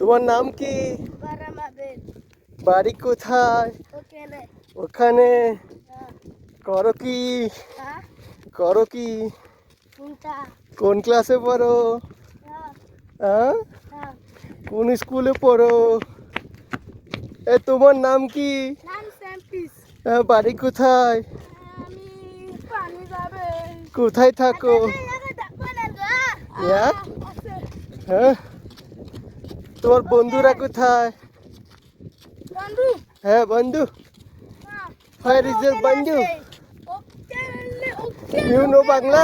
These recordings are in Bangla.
তোমার নাম কি? বাড়ি কোথায়? ওখানে। করো কি? করো কি? কোন ক্লাসে পড়ো? হ্যাঁ, কোন স্কুলে পড়ো? তোমার নাম কি? বাড়ি কোথায়? কোথায় থাকো? হ্যাঁ, তোমার বন্ধুরা কোথায়? হ্যাঁ, বন্ধু। Where is your বন্ধু? You know Bangla?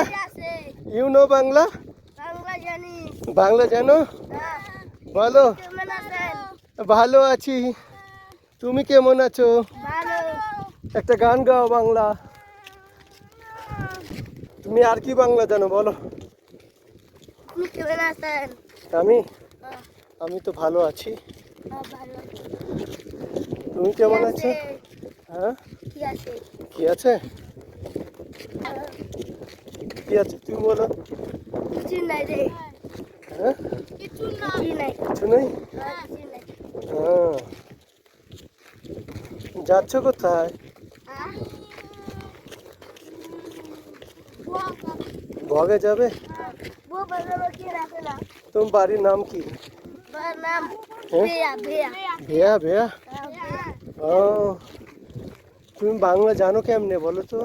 You know Bangla? Bangla জানো? বলো। ভালো আছি। তুমি কেমন আছো? একটা গান গাও বাংলা। তুমি আর কি বাংলা জানো বলো? আমি আমি তো ভালো আছি। তুমি কেমন আছো? হ্যাঁ, কি আছে? কি আছে তুমি বলো? হ্যাঁ, কিছু নেই। হ্যাঁ, যাচ্ছ কোথায়? ভগে যাবে? তোমার বাড়ির নাম কি? ভেয়া ভেয়া। ও, তুমি বাংলা জানো কেমনে বলো তো?